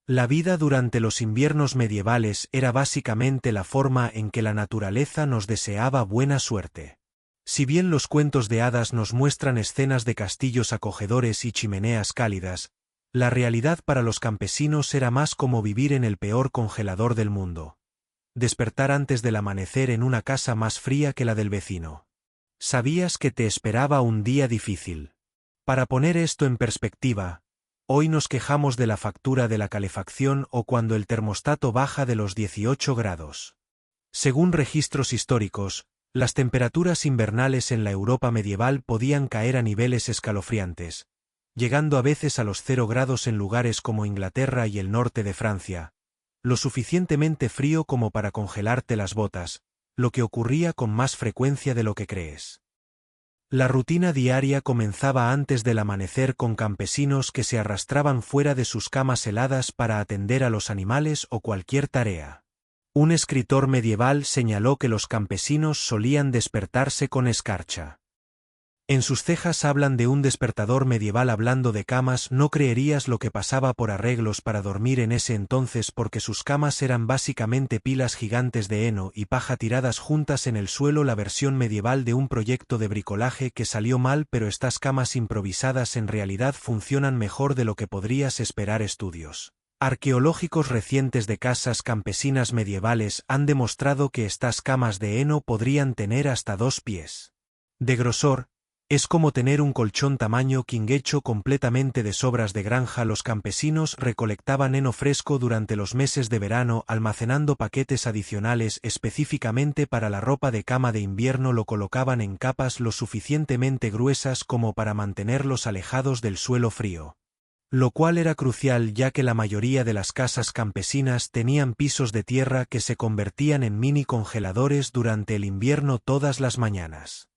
La vida durante los inviernos medievales era básicamente la forma en que la naturaleza nos deseaba buena suerte. Si bien los cuentos de hadas nos muestran escenas de castillos acogedores y chimeneas cálidas, la realidad para los campesinos era más como vivir en el peor congelador del mundo. Despertar antes del amanecer en una casa más fría que la del vecino. Sabías que te esperaba un día difícil. Para poner esto en perspectiva, hoy nos quejamos de la factura de la calefacción o cuando el termostato baja de los 18 grados. Según registros históricos, las temperaturas invernales en la Europa medieval podían caer a niveles escalofriantes, llegando a veces a los 0 grados en lugares como Inglaterra y el norte de Francia, lo suficientemente frío como para congelarte las botas, lo que ocurría con más frecuencia de lo que crees. La rutina diaria comenzaba antes del amanecer con campesinos que se arrastraban fuera de sus camas heladas para atender a los animales o cualquier tarea. Un escritor medieval señaló que los campesinos solían despertarse con escarcha. En sus cejas hablan de un despertador medieval hablando de camas. No creerías lo que pasaba por arreglos para dormir en ese entonces porque sus camas eran básicamente pilas gigantes de heno y paja tiradas juntas en el suelo, la versión medieval de un proyecto de bricolaje que salió mal, pero estas camas improvisadas en realidad funcionan mejor de lo que podrías esperar. Estudios arqueológicos recientes de casas campesinas medievales han demostrado que estas camas de heno podrían tener hasta 2 pies de grosor. Es como tener un colchón tamaño king hecho completamente de sobras de granja. Los campesinos recolectaban heno fresco durante los meses de verano, almacenando paquetes adicionales específicamente para la ropa de cama de invierno. Lo colocaban en capas lo suficientemente gruesas como para mantenerlos alejados del suelo frío, lo cual era crucial ya que la mayoría de las casas campesinas tenían pisos de tierra que se convertían en mini congeladores durante el invierno todas las mañanas.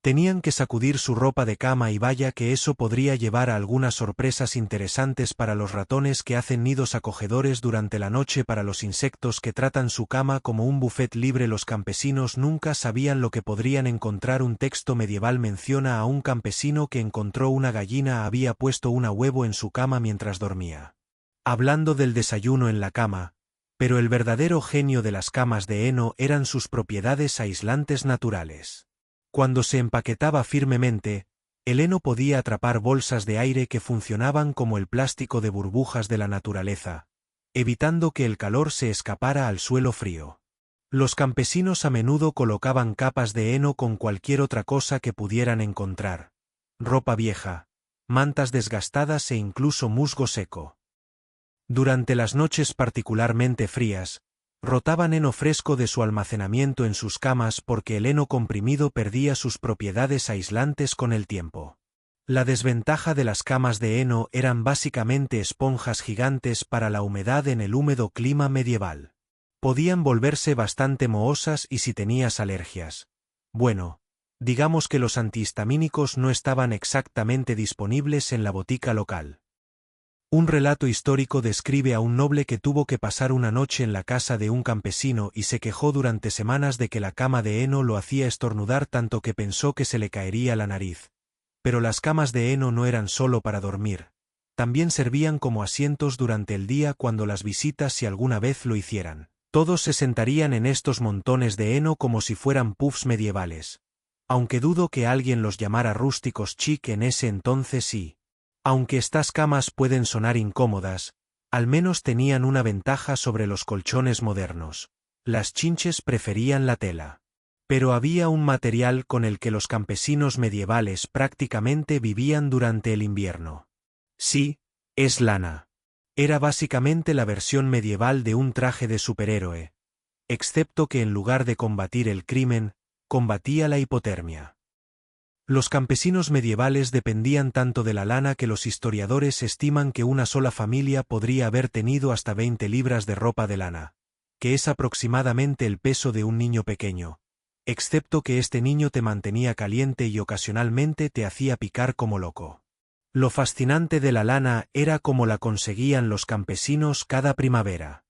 Tenían que sacudir su ropa de cama y vaya que eso podría llevar a algunas sorpresas interesantes para los ratones que hacen nidos acogedores durante la noche, para los insectos que tratan su cama como un buffet libre. Los campesinos nunca sabían lo que podrían encontrar. Un texto medieval menciona a un campesino que encontró una gallina, había puesto un huevo en su cama mientras dormía, hablando del desayuno en la cama, pero el verdadero genio de las camas de heno eran sus propiedades aislantes naturales. Cuando se empaquetaba firmemente, el heno podía atrapar bolsas de aire que funcionaban como el plástico de burbujas de la naturaleza, evitando que el calor se escapara al suelo frío. Los campesinos a menudo colocaban capas de heno con cualquier otra cosa que pudieran encontrar: ropa vieja, mantas desgastadas e incluso musgo seco. Durante las noches particularmente frías, rotaban heno fresco de su almacenamiento en sus camas porque el heno comprimido perdía sus propiedades aislantes con el tiempo. La desventaja de las camas de heno eran básicamente esponjas gigantes para la humedad en el húmedo clima medieval. Podían volverse bastante mohosas y si tenías alergias. Bueno, digamos que los antihistamínicos no estaban exactamente disponibles en la botica local. Un relato histórico describe a un noble que tuvo que pasar una noche en la casa de un campesino y se quejó durante semanas de que la cama de heno lo hacía estornudar tanto que pensó que se le caería la nariz. Pero las camas de heno no eran solo para dormir, también servían como asientos durante el día cuando las visitas, si alguna vez lo hicieran, todos se sentarían en estos montones de heno como si fueran puffs medievales. Aunque dudo que alguien los llamara rústicos chic en ese entonces y aunque estas camas pueden sonar incómodas, al menos tenían una ventaja sobre los colchones modernos: las chinches preferían la tela. Pero había un material con el que los campesinos medievales prácticamente vivían durante el invierno. Sí, es lana. Era básicamente la versión medieval de un traje de superhéroe, excepto que en lugar de combatir el crimen, combatía la hipotermia. Los campesinos medievales dependían tanto de la lana que los historiadores estiman que una sola familia podría haber tenido hasta 20 libras de ropa de lana, que es aproximadamente el peso de un niño pequeño, excepto que este niño te mantenía caliente y ocasionalmente te hacía picar como loco. Lo fascinante de la lana era cómo la conseguían los campesinos cada primavera.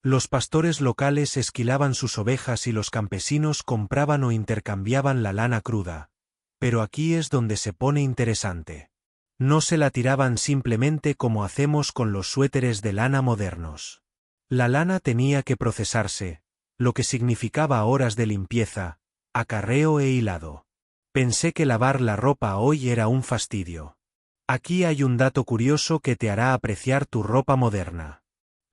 Los pastores locales esquilaban sus ovejas y los campesinos compraban o intercambiaban la lana cruda. Pero aquí es donde se pone interesante. No se la tiraban simplemente como hacemos con los suéteres de lana modernos. La lana tenía que procesarse, lo que significaba horas de limpieza, acarreo e hilado. Pensé que lavar la ropa hoy era un fastidio. Aquí hay un dato curioso que te hará apreciar tu ropa moderna.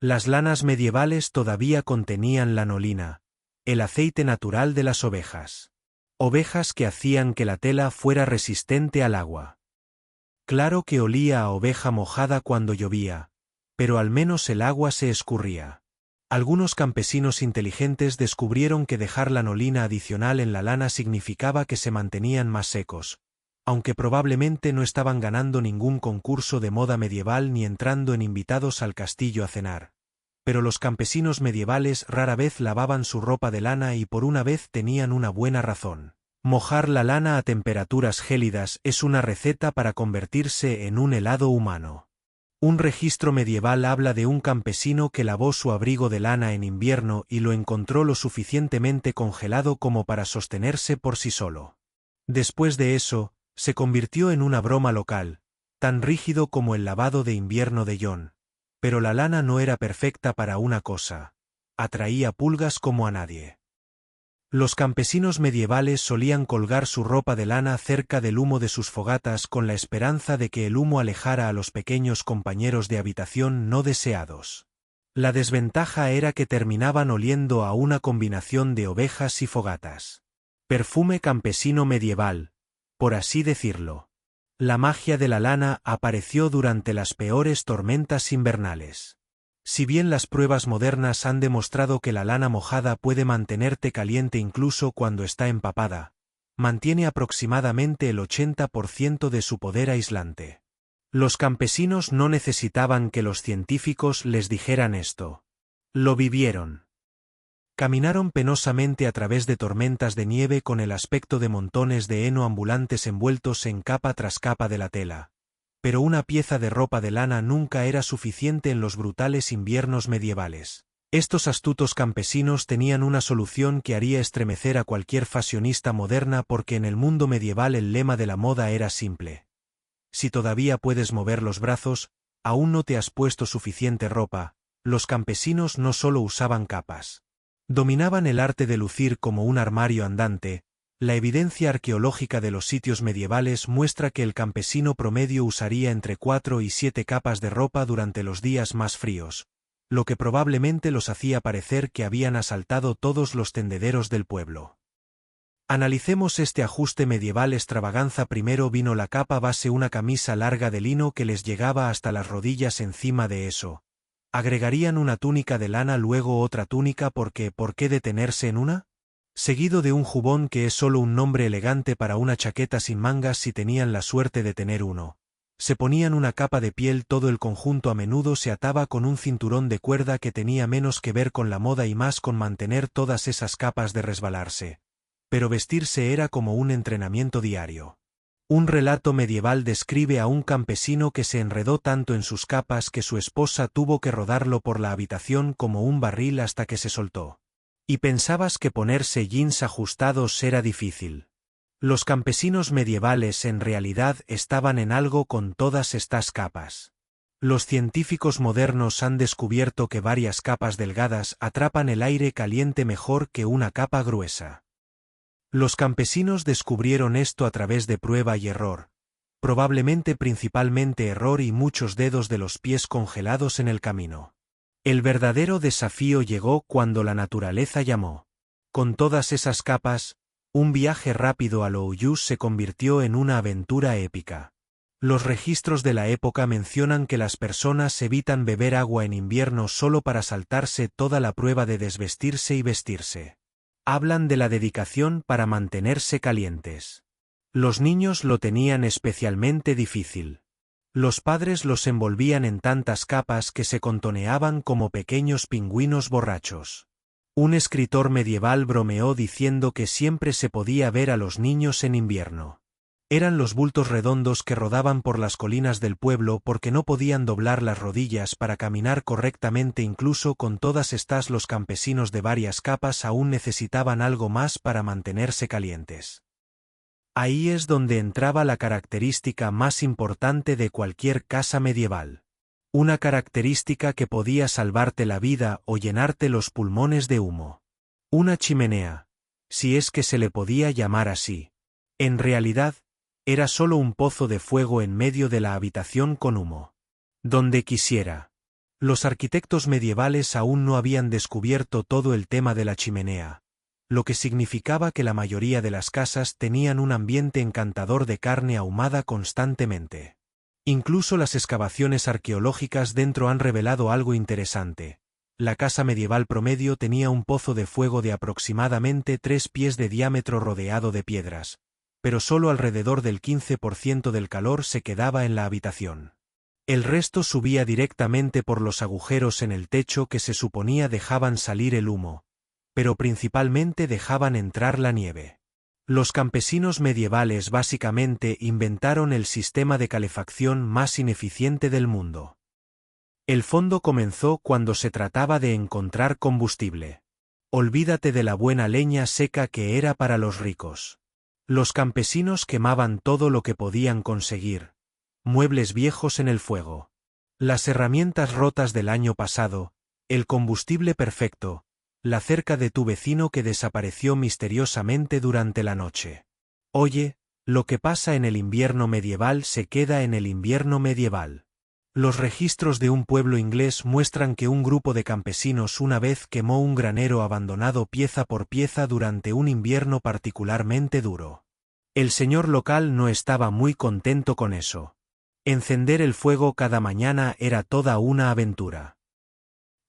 Las lanas medievales todavía contenían lanolina, el aceite natural de las ovejas. Ovejas que hacían que la tela fuera resistente al agua. Claro que olía a oveja mojada cuando llovía, pero al menos el agua se escurría. Algunos campesinos inteligentes descubrieron que dejar lanolina adicional en la lana significaba que se mantenían más secos, aunque probablemente no estaban ganando ningún concurso de moda medieval ni entrando en invitados al castillo a cenar. Pero los campesinos medievales rara vez lavaban su ropa de lana y por una vez tenían una buena razón. Mojar la lana a temperaturas gélidas es una receta para convertirse en un helado humano. Un registro medieval habla de un campesino que lavó su abrigo de lana en invierno y lo encontró lo suficientemente congelado como para sostenerse por sí solo. Después de eso, se convirtió en una broma local, tan rígido como el lavado de invierno de John. Pero la lana no era perfecta para una cosa: atraía pulgas como a nadie. Los campesinos medievales solían colgar su ropa de lana cerca del humo de sus fogatas con la esperanza de que el humo alejara a los pequeños compañeros de habitación no deseados. La desventaja era que terminaban oliendo a una combinación de ovejas y fogatas. Perfume campesino medieval, por así decirlo. La magia de la lana apareció durante las peores tormentas invernales. Si bien las pruebas modernas han demostrado que la lana mojada puede mantenerte caliente incluso cuando está empapada, mantiene aproximadamente el 80% de su poder aislante. Los campesinos no necesitaban que los científicos les dijeran esto. Lo vivieron. Caminaron penosamente a través de tormentas de nieve con el aspecto de montones de heno ambulantes envueltos en capa tras capa de la tela. Pero una pieza de ropa de lana nunca era suficiente en los brutales inviernos medievales. Estos astutos campesinos tenían una solución que haría estremecer a cualquier fashionista moderna porque en el mundo medieval el lema de la moda era simple. Si todavía puedes mover los brazos, aún no te has puesto suficiente ropa. Los campesinos no solo usaban capas. Dominaban el arte de lucir como un armario andante. La evidencia arqueológica de los sitios medievales muestra que el campesino promedio usaría entre 4 y 7 capas de ropa durante los días más fríos, lo que probablemente los hacía parecer que habían asaltado todos los tendederos del pueblo. Analicemos este ajuste medieval extravaganza. Primero vino la capa base, una camisa larga de lino que les llegaba hasta las rodillas. Encima de eso, agregarían una túnica de lana, luego otra túnica porque ¿por qué detenerse en una? Seguido de un jubón, que es solo un nombre elegante para una chaqueta sin mangas si tenían la suerte de tener uno. Se ponían una capa de piel, todo el conjunto a menudo se ataba con un cinturón de cuerda que tenía menos que ver con la moda y más con mantener todas esas capas de resbalarse. Pero vestirse era como un entrenamiento diario. Un relato medieval describe a un campesino que se enredó tanto en sus capas que su esposa tuvo que rodarlo por la habitación como un barril hasta que se soltó. ¿Y pensabas que ponerse jeans ajustados era difícil? Los campesinos medievales en realidad estaban en algo con todas estas capas. Los científicos modernos han descubierto que varias capas delgadas atrapan el aire caliente mejor que una capa gruesa. Los campesinos descubrieron esto a través de prueba y error, probablemente principalmente error y muchos dedos de los pies congelados en el camino. El verdadero desafío llegó cuando la naturaleza llamó. Con todas esas capas, un viaje rápido a Louyus se convirtió en una aventura épica. Los registros de la época mencionan que las personas evitan beber agua en invierno solo para saltarse toda la prueba de desvestirse y vestirse. Hablan de la dedicación para mantenerse calientes. Los niños lo tenían especialmente difícil. Los padres los envolvían en tantas capas que se contoneaban como pequeños pingüinos borrachos. Un escritor medieval bromeó diciendo que siempre se podía ver a los niños en invierno. Eran los bultos redondos que rodaban por las colinas del pueblo porque no podían doblar las rodillas para caminar correctamente. Incluso con todas estas, los campesinos de varias capas aún necesitaban algo más para mantenerse calientes. Ahí es donde entraba la característica más importante de cualquier casa medieval. Una característica que podía salvarte la vida o llenarte los pulmones de humo. Una chimenea, si es que se le podía llamar así. En realidad, era solo un pozo de fuego en medio de la habitación con humo. Donde quisiera. Los arquitectos medievales aún no habían descubierto todo el tema de la chimenea, lo que significaba que la mayoría de las casas tenían un ambiente encantador de carne ahumada constantemente. Incluso las excavaciones arqueológicas dentro han revelado algo interesante. La casa medieval promedio tenía un pozo de fuego de aproximadamente 3 pies de diámetro rodeado de piedras, pero solo alrededor del 15% del calor se quedaba en la habitación. El resto subía directamente por los agujeros en el techo que se suponía dejaban salir el humo, pero principalmente dejaban entrar la nieve. Los campesinos medievales básicamente inventaron el sistema de calefacción más ineficiente del mundo. El fondo comenzó cuando se trataba de encontrar combustible. Olvídate de la buena leña seca que era para los ricos. Los campesinos quemaban todo lo que podían conseguir. Muebles viejos en el fuego. Las herramientas rotas del año pasado, el combustible perfecto, la cerca de tu vecino que desapareció misteriosamente durante la noche. Oye, lo que pasa en el invierno medieval se queda en el invierno medieval. Los registros de un pueblo inglés muestran que un grupo de campesinos una vez quemó un granero abandonado pieza por pieza durante un invierno particularmente duro. El señor local no estaba muy contento con eso. Encender el fuego cada mañana era toda una aventura.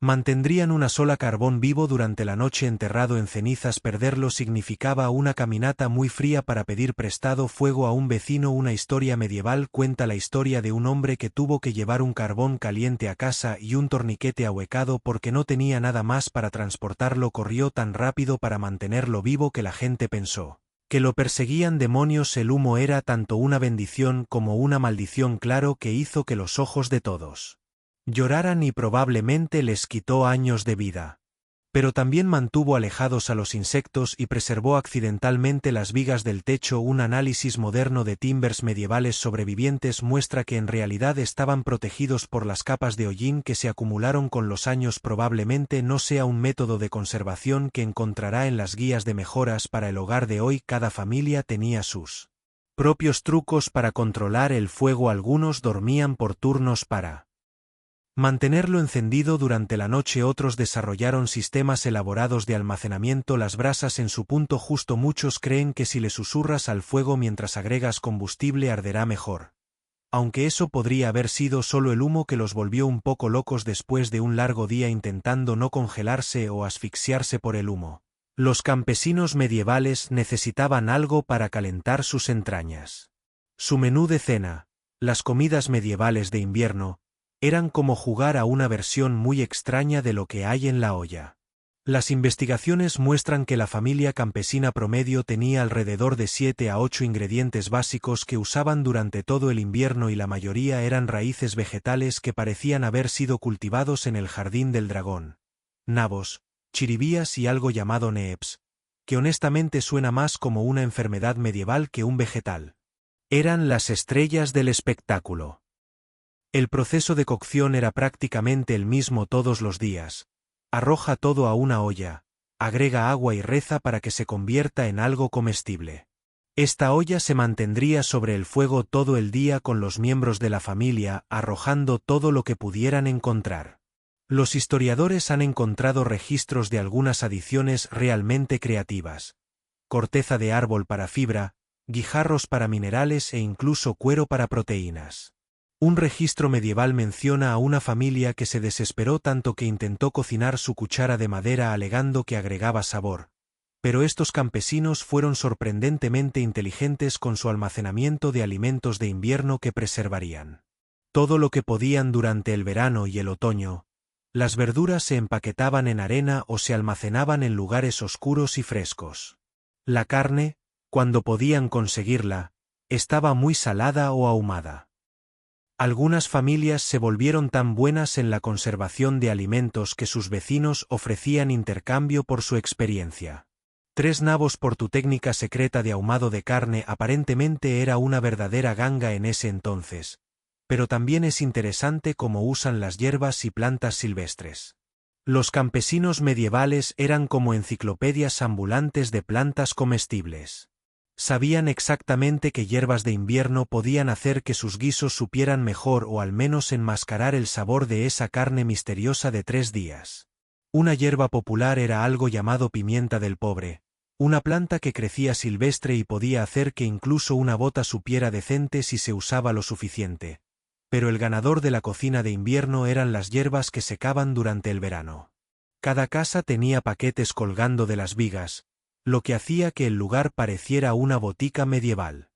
Mantendrían una sola carbón vivo durante la noche enterrado en cenizas. Perderlo significaba una caminata muy fría para pedir prestado fuego a un vecino. Una historia medieval cuenta la historia de un hombre que tuvo que llevar un carbón caliente a casa y un torniquete ahuecado porque no tenía nada más para transportarlo. Corrió tan rápido para mantenerlo vivo que la gente pensó que lo perseguían demonios. El humo era tanto una bendición como una maldición, claro que hizo que los ojos de todos lloraran y probablemente les quitó años de vida. Pero también mantuvo alejados a los insectos y preservó accidentalmente las vigas del techo. Un análisis moderno de timbers medievales sobrevivientes muestra que en realidad estaban protegidos por las capas de hollín que se acumularon con los años. Probablemente no sea un método de conservación que encontrará en las guías de mejoras para el hogar de hoy. Cada familia tenía sus propios trucos para controlar el fuego. Algunos dormían por turnos para mantenerlo encendido durante la noche. Otros desarrollaron sistemas elaborados de almacenamiento. Las brasas en su punto justo. Muchos creen que si le susurras al fuego mientras agregas combustible arderá mejor. Aunque eso podría haber sido solo el humo que los volvió un poco locos después de un largo día intentando no congelarse o asfixiarse por el humo. Los campesinos medievales necesitaban algo para calentar sus entrañas. Su menú de cena, las comidas medievales de invierno, eran como jugar a una versión muy extraña de lo que hay en la olla. Las investigaciones muestran que la familia campesina promedio tenía alrededor de 7 a 8 ingredientes básicos que usaban durante todo el invierno y la mayoría eran raíces vegetales que parecían haber sido cultivados en el jardín del dragón. Nabos, chiribías y algo llamado neeps, que honestamente suena más como una enfermedad medieval que un vegetal. Eran las estrellas del espectáculo. El proceso de cocción era prácticamente el mismo todos los días. Arroja todo a una olla, agrega agua y reza para que se convierta en algo comestible. Esta olla se mantendría sobre el fuego todo el día con los miembros de la familia arrojando todo lo que pudieran encontrar. Los historiadores han encontrado registros de algunas adiciones realmente creativas. Corteza de árbol para fibra, guijarros para minerales e incluso cuero para proteínas. Un registro medieval menciona a una familia que se desesperó tanto que intentó cocinar su cuchara de madera alegando que agregaba sabor. Pero estos campesinos fueron sorprendentemente inteligentes con su almacenamiento de alimentos de invierno que preservarían todo lo que podían durante el verano y el otoño. Las verduras se empaquetaban en arena o se almacenaban en lugares oscuros y frescos. La carne, cuando podían conseguirla, estaba muy salada o ahumada. Algunas familias se volvieron tan buenas en la conservación de alimentos que sus vecinos ofrecían intercambio por su experiencia. 3 nabos por tu técnica secreta de ahumado de carne aparentemente era una verdadera ganga en ese entonces, pero también es interesante cómo usan las hierbas y plantas silvestres. Los campesinos medievales eran como enciclopedias ambulantes de plantas comestibles. Sabían exactamente qué hierbas de invierno podían hacer que sus guisos supieran mejor o al menos enmascarar el sabor de esa carne misteriosa de 3 días. Una hierba popular era algo llamado pimienta del pobre, una planta que crecía silvestre y podía hacer que incluso una bota supiera decente si se usaba lo suficiente. Pero el ganador de la cocina de invierno eran las hierbas que secaban durante el verano. Cada casa tenía paquetes colgando de las vigas, lo que hacía que el lugar pareciera una botica medieval.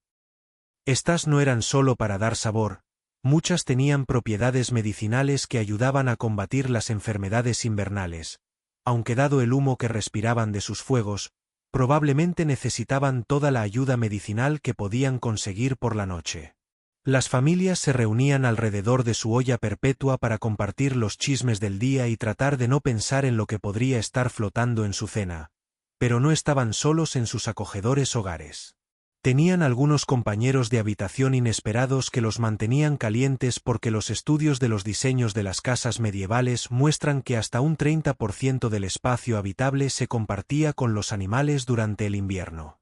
Estas no eran solo para dar sabor, muchas tenían propiedades medicinales que ayudaban a combatir las enfermedades invernales, aunque dado el humo que respiraban de sus fuegos, probablemente necesitaban toda la ayuda medicinal que podían conseguir por la noche. Las familias se reunían alrededor de su olla perpetua para compartir los chismes del día y tratar de no pensar en lo que podría estar flotando en su cena, pero no estaban solos en sus acogedores hogares. Tenían algunos compañeros de habitación inesperados que los mantenían calientes porque los estudios de los diseños de las casas medievales muestran que hasta un 30% del espacio habitable se compartía con los animales durante el invierno.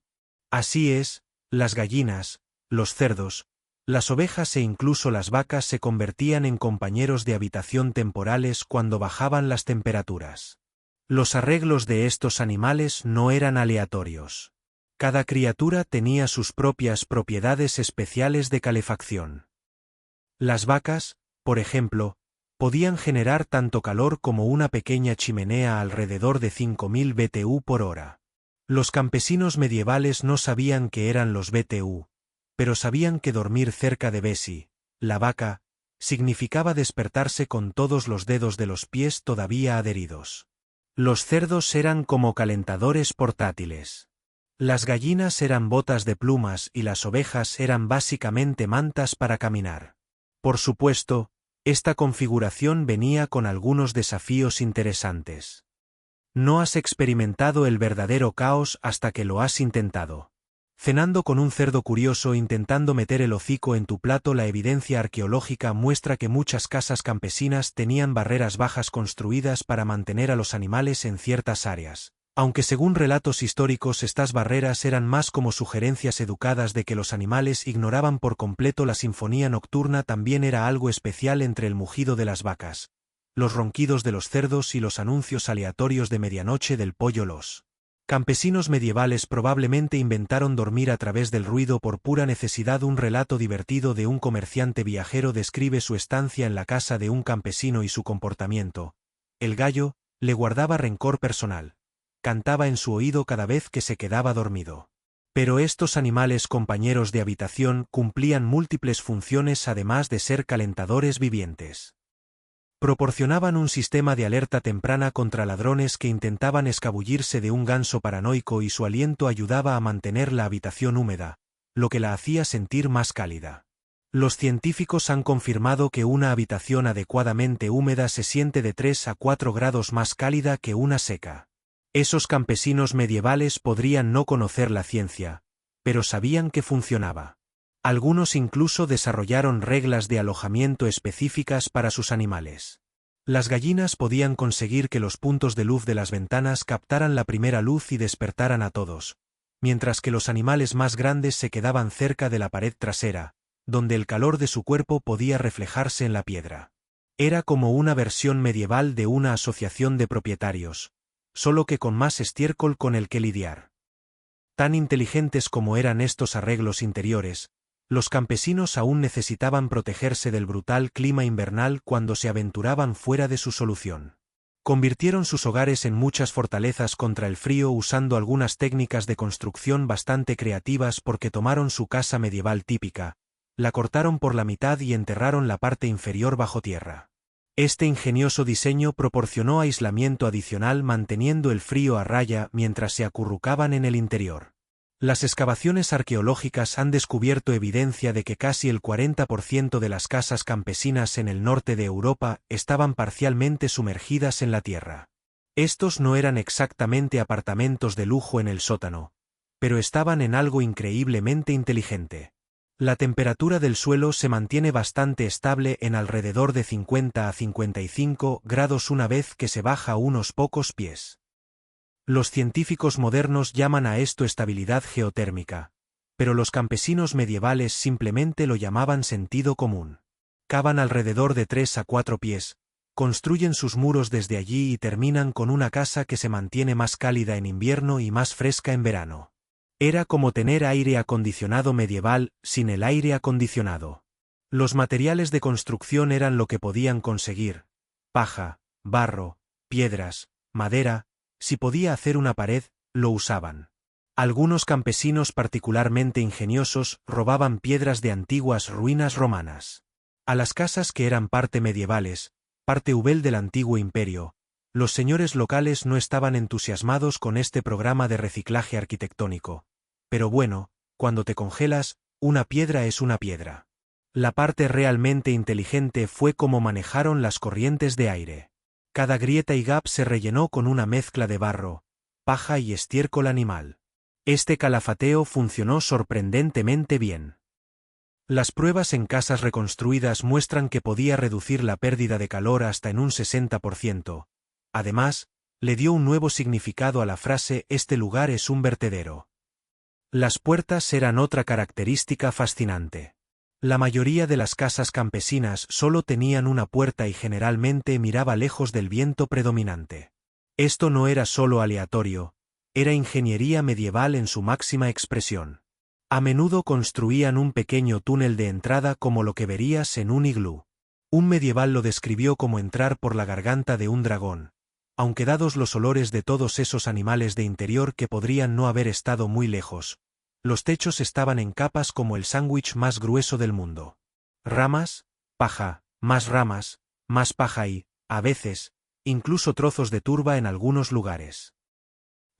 Así es, las gallinas, los cerdos, las ovejas e incluso las vacas se convertían en compañeros de habitación temporales cuando bajaban las temperaturas. Los arreglos de estos animales no eran aleatorios. Cada criatura tenía sus propias propiedades especiales de calefacción. Las vacas, por ejemplo, podían generar tanto calor como una pequeña chimenea alrededor de 5000 BTU por hora. Los campesinos medievales no sabían qué eran los BTU, pero sabían que dormir cerca de Bessie, la vaca, significaba despertarse con todos los dedos de los pies todavía adheridos. Los cerdos eran como calentadores portátiles. Las gallinas eran botas de plumas y las ovejas eran básicamente mantas para caminar. Por supuesto, esta configuración venía con algunos desafíos interesantes. No has experimentado el verdadero caos hasta que lo has intentado. Cenando con un cerdo curioso intentando meter el hocico en tu plato. La evidencia arqueológica muestra que muchas casas campesinas tenían barreras bajas construidas para mantener a los animales en ciertas áreas. Aunque según relatos históricos estas barreras eran más como sugerencias educadas de que los animales ignoraban por completo la sinfonía nocturna, también era algo especial entre el mugido de las vacas, los ronquidos de los cerdos y los anuncios aleatorios de medianoche del pollo. Los campesinos medievales probablemente inventaron dormir a través del ruido por pura necesidad. Un relato divertido de un comerciante viajero describe su estancia en la casa de un campesino y su comportamiento. El gallo le guardaba rencor personal. Cantaba en su oído cada vez que se quedaba dormido. Pero estos animales compañeros de habitación cumplían múltiples funciones además de ser calentadores vivientes. Proporcionaban un sistema de alerta temprana contra ladrones que intentaban escabullirse de un ganso paranoico y su aliento ayudaba a mantener la habitación húmeda, lo que la hacía sentir más cálida. Los científicos han confirmado que una habitación adecuadamente húmeda se siente de 3 a 4 grados más cálida que una seca. Esos campesinos medievales podrían no conocer la ciencia, pero sabían que funcionaba. Algunos incluso desarrollaron reglas de alojamiento específicas para sus animales. Las gallinas podían conseguir que los puntos de luz de las ventanas captaran la primera luz y despertaran a todos, mientras que los animales más grandes se quedaban cerca de la pared trasera, donde el calor de su cuerpo podía reflejarse en la piedra. Era como una versión medieval de una asociación de propietarios, solo que con más estiércol con el que lidiar. Tan inteligentes como eran estos arreglos interiores, los campesinos aún necesitaban protegerse del brutal clima invernal cuando se aventuraban fuera de su solución. Convirtieron sus hogares en muchas fortalezas contra el frío usando algunas técnicas de construcción bastante creativas porque tomaron su casa medieval típica, la cortaron por la mitad y enterraron la parte inferior bajo tierra. Este ingenioso diseño proporcionó aislamiento adicional manteniendo el frío a raya mientras se acurrucaban en el interior. Las excavaciones arqueológicas han descubierto evidencia de que casi el 40% de las casas campesinas en el norte de Europa estaban parcialmente sumergidas en la tierra. Estos no eran exactamente apartamentos de lujo en el sótano, pero estaban en algo increíblemente inteligente. La temperatura del suelo se mantiene bastante estable en alrededor de 50 a 55 grados una vez que se baja unos pocos pies. Los científicos modernos llaman a esto estabilidad geotérmica, pero los campesinos medievales simplemente lo llamaban sentido común. Cavan alrededor de 3 a 4 pies, construyen sus muros desde allí y terminan con una casa que se mantiene más cálida en invierno y más fresca en verano. Era como tener aire acondicionado medieval sin el aire acondicionado. Los materiales de construcción eran lo que podían conseguir: paja, barro, piedras, madera. Si podía hacer una pared, lo usaban. Algunos campesinos particularmente ingeniosos robaban piedras de antiguas ruinas romanas. A las casas que eran parte medievales, parte del antiguo imperio, los señores locales no estaban entusiasmados con este programa de reciclaje arquitectónico. Pero bueno, cuando te congelas, una piedra es una piedra. La parte realmente inteligente fue cómo manejaron las corrientes de aire. Cada grieta y gap se rellenó con una mezcla de barro, paja y estiércol animal. Este calafateo funcionó sorprendentemente bien. Las pruebas en casas reconstruidas muestran que podía reducir la pérdida de calor hasta en un 60%. Además, le dio un nuevo significado a la frase «este lugar es un vertedero». Las puertas eran otra característica fascinante. La mayoría de las casas campesinas solo tenían una puerta y generalmente miraba lejos del viento predominante. Esto no era solo aleatorio, era ingeniería medieval en su máxima expresión. A menudo construían un pequeño túnel de entrada como lo que verías en un iglú. Un medieval lo describió como entrar por la garganta de un dragón, aunque dados los olores de todos esos animales de interior que podrían no haber estado muy lejos, los techos estaban en capas como el sándwich más grueso del mundo. Ramas, paja, más paja y, a veces, incluso trozos de turba en algunos lugares.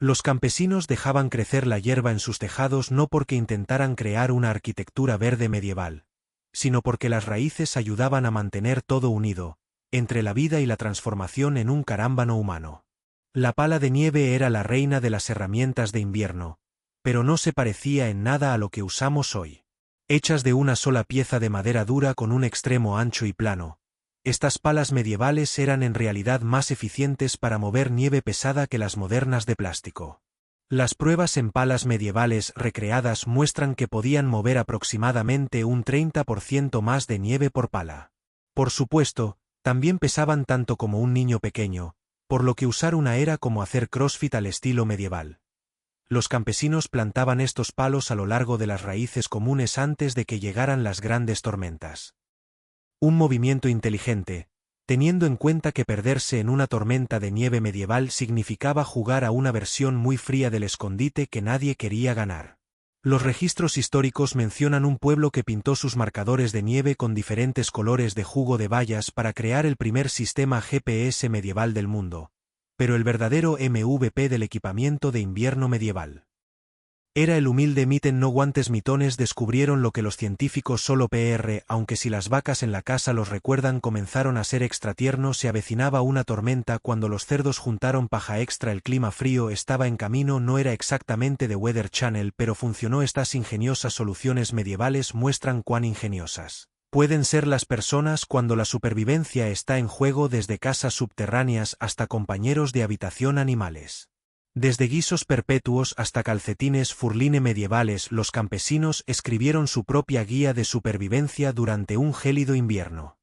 Los campesinos dejaban crecer la hierba en sus tejados no porque intentaran crear una arquitectura verde medieval, sino porque las raíces ayudaban a mantener todo unido, entre la vida y la transformación en un carámbano humano. La pala de nieve era la reina de las herramientas de invierno, pero no se parecía en nada a lo que usamos hoy. Hechas de una sola pieza de madera dura con un extremo ancho y plano, estas palas medievales eran en realidad más eficientes para mover nieve pesada que las modernas de plástico. Las pruebas en palas medievales recreadas muestran que podían mover aproximadamente un 30% más de nieve por pala. Por supuesto, también pesaban tanto como un niño pequeño, por lo que usar una era como hacer CrossFit al estilo medieval. Los campesinos plantaban estos palos a lo largo de las raíces comunes antes de que llegaran las grandes tormentas. Un movimiento inteligente, teniendo en cuenta que perderse en una tormenta de nieve medieval significaba jugar a una versión muy fría del escondite que nadie quería ganar. Los registros históricos mencionan un pueblo que pintó sus marcadores de nieve con diferentes colores de jugo de bayas para crear el primer sistema GPS medieval del mundo, pero el verdadero MVP del equipamiento de invierno medieval era el humilde miten no guantes mitones. Descubrieron lo que los científicos solo aunque si las vacas en la casa los recuerdan comenzaron a ser extra tiernos. Se avecinaba una tormenta cuando los cerdos juntaron paja extra. El clima frío estaba en camino. No era exactamente de Weather Channel, pero funcionó. Estas ingeniosas soluciones medievales muestran cuán ingeniosas pueden ser las personas cuando la supervivencia está en juego, desde casas subterráneas hasta compañeros de habitación animales. Desde guisos perpetuos hasta calcetines furline medievales, los campesinos escribieron su propia guía de supervivencia durante un gélido invierno.